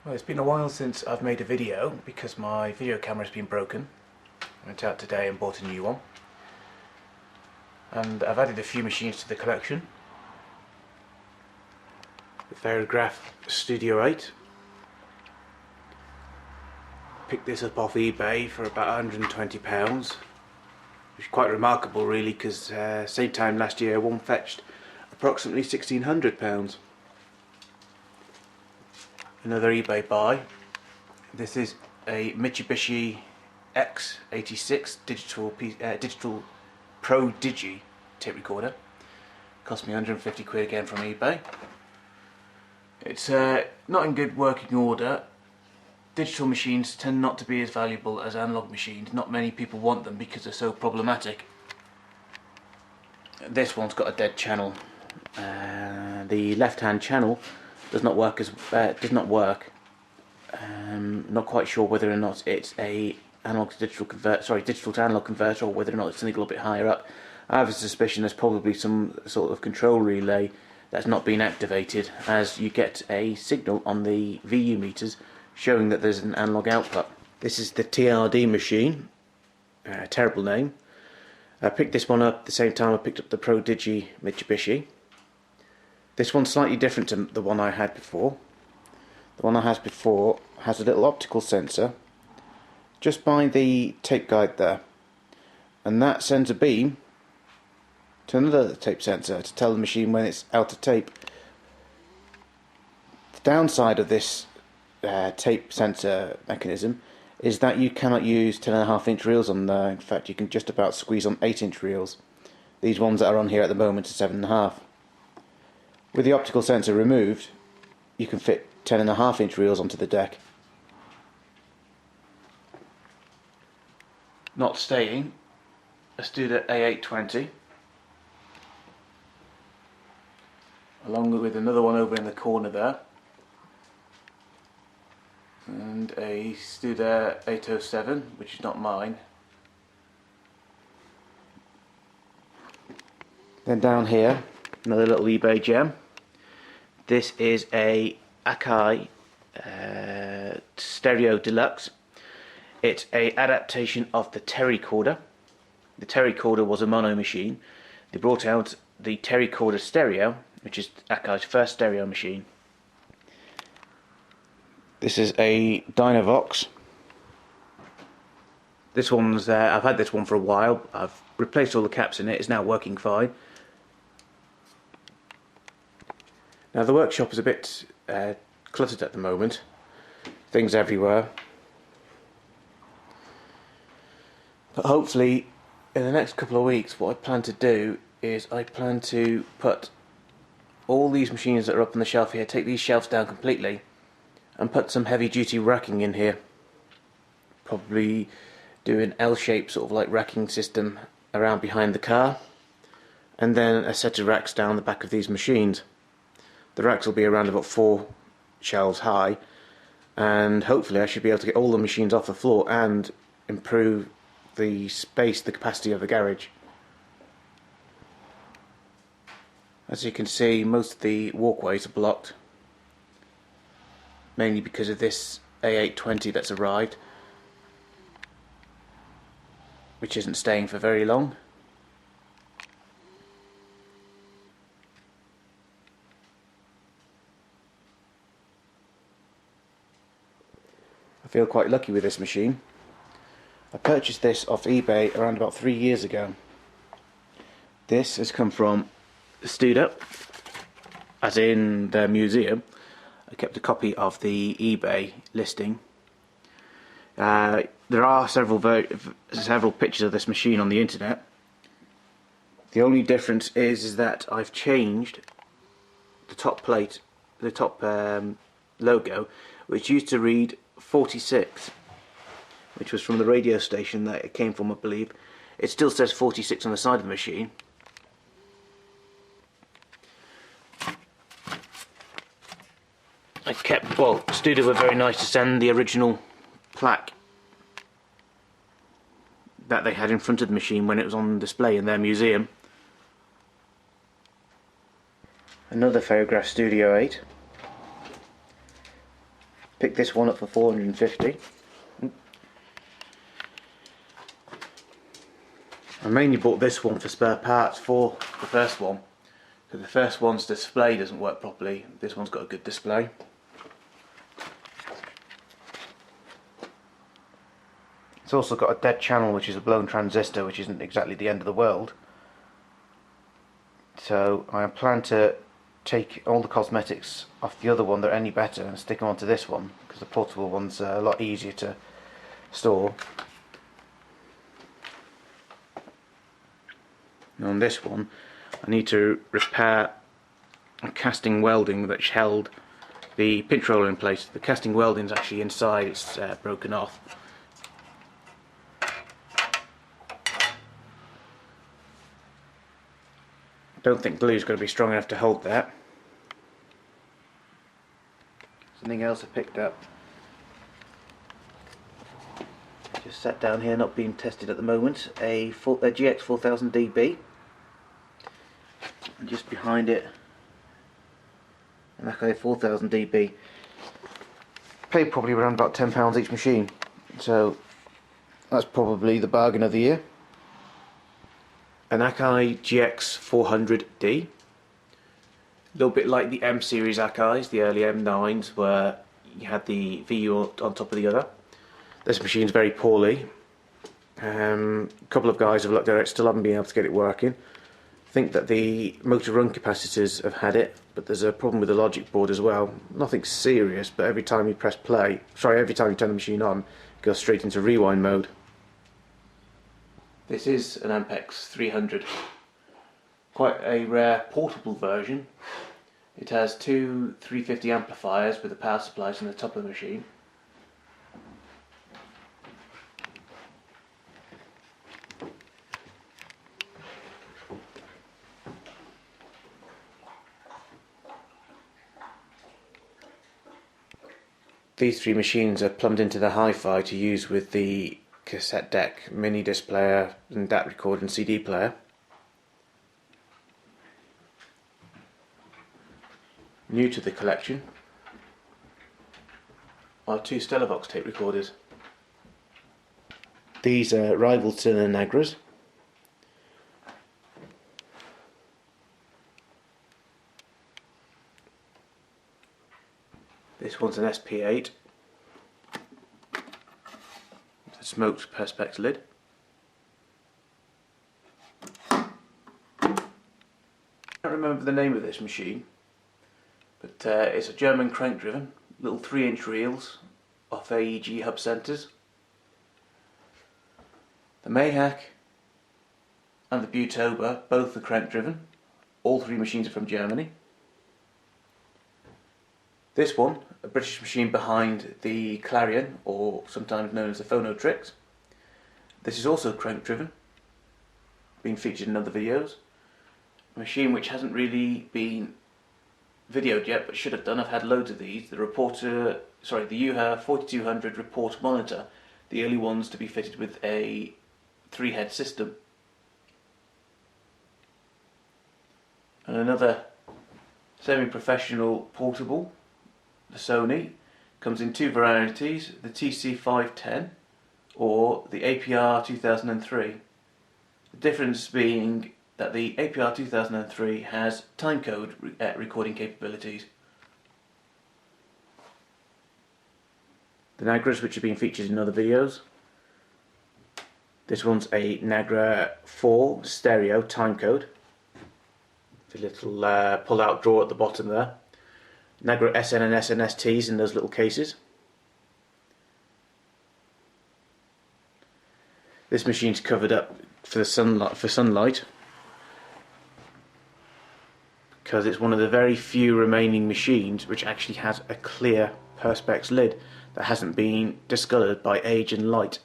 Well, it's been a while since I've made a video because my video camera's been broken. I went out today and bought a new one. And I've added a few machines to the collection. The Ferrograph Studio 8. Picked this up off eBay for about £120, which is quite remarkable really, because same time last year one fetched approximately £1,600. Another eBay buy. This is a Mitsubishi X86 digital Prodigi tape recorder. Cost me 150 quid again from eBay. It's not in good working order. Digital machines tend not to be as valuable as analog machines. Not many people want them because they're so problematic. This one's got a dead channel. The left-hand channel does not work not quite sure whether or not it's a digital to analog converter, or whether or not it's something a little bit higher up. I have a suspicion there's probably some sort of control relay that's not been activated, as you get a signal on the VU meters showing that there's an analog output. This is the TRD machine. Terrible name. I picked this one up at the same time I picked up the Prodigi Mitsubishi. This one's slightly different to the one I had before. The one I had before has a little optical sensor just by the tape guide there, and that sends a beam to another tape sensor to tell the machine when it's out of tape. The downside of this tape sensor mechanism is that you cannot use 10.5-inch reels on there. In fact, you can just about squeeze on 8-inch reels. These ones that are on here at the moment are 7.5. With the optical sensor removed, you can fit 10.5-inch reels onto the deck. Not staying, a Studio A820, along with another one over in the corner there, and a Studio 807, which is not mine. Then down here, another little eBay gem. This is a AKAI Stereo Delux. It's a adaptation of the Terricorder. The Terricorder was a mono machine. They brought out the Terricorder Stereo, which is AKAI's first stereo machine. This is a Dynavox. This one's I've had this one for a while. I've replaced all the caps in it. It's now working fine. Now the workshop is a bit cluttered at the moment. Things everywhere. But hopefully in the next couple of weeks what I plan to do is I plan to put all these machines that are up on the shelf here, take these shelves down completely and put some heavy duty racking in here. Probably do an L-shaped sort of like racking system around behind the car, and then a set of racks down the back of these machines. The racks will be around about 4 shelves high, and hopefully I should be able to get all the machines off the floor and improve the space, the capacity of the garage. As you can see, most of the walkways are blocked, mainly because of this A820 that's arrived, which isn't staying for very long. I feel quite lucky with this machine. I purchased this off eBay around about 3 years ago. This has come from the Studio, as in the museum. I kept a copy of the eBay listing. There are several pictures of this machine on the internet. The only difference is that I've changed the top plate, the top logo, which used to read 46, which was from the radio station that it came from, I believe. It still says 46 on the side of the machine. Studio were very nice to send the original plaque that they had in front of the machine when it was on display in their museum. Another Ferrograph Studio 8. Picked this one up for 450. I mainly bought this one for spare parts for the first one, because the first one's display doesn't work properly. This one's got a good display. It's also got a dead channel, which is a blown transistor, which isn't exactly the end of the world. So I plan to take all the cosmetics off the other one that are any better and stick them onto this one, because the portable one's a lot easier to store. And on this one I need to repair a casting welding that held the pinch roller in place. The casting welding's actually inside, it's broken off. Don't think glue's going to be strong enough to hold that. Something else I picked up, just sat down here, not being tested at the moment, a GX4000DB, and just behind it an AKAI 4000DB. Paid probably around about £10 each machine, so that's probably the bargain of the year. An AKAI GX400D, a little bit like the M series AKAIs, the early M9s, where you had the VU on top of the other. This machine's very poorly. A couple of guys have looked at it, still haven't been able to get it working. I think that the motor run capacitors have had it, but there's a problem with the logic board as well. Nothing serious, but every time you press play, every time you turn the machine on, it goes straight into rewind mode. This is an Ampex 300, quite a rare portable version. It has two 350 amplifiers with the power supplies on the top of the machine. These three machines are plumbed into the hi-fi to use with the cassette deck, mini disc player and DAT recorder and CD player. New to the collection are two Stellavox tape recorders. These are rival to the Nagras. This one's an SP8. It's a smoked perspex lid. I can't remember the name of this machine, but it's a German crank driven, little 3-inch reels off AEG hub centres. The Mayhack and the Butoba, both are crank driven. All three machines are from Germany. This one, a British machine behind the Clarion, or sometimes known as the Phonotrix. This is also crank driven, been featured in other videos. A machine which hasn't really been videoed yet, but should have done. I've had loads of these. The UHA 4200 report monitor, the early ones to be fitted with a 3-head system. And another semi-professional portable, the Sony, comes in two varieties, the TC510 or the APR 2003. The difference being that the APR 2003 has timecode recording capabilities. The Nagras, which have been featured in other videos. This one's a Nagra 4 stereo timecode. The little pull-out drawer at the bottom there. Nagra SN and SNSTs in those little cases. This machine's covered up for sunlight, because it's one of the very few remaining machines which actually has a clear perspex lid that hasn't been discoloured by age and light.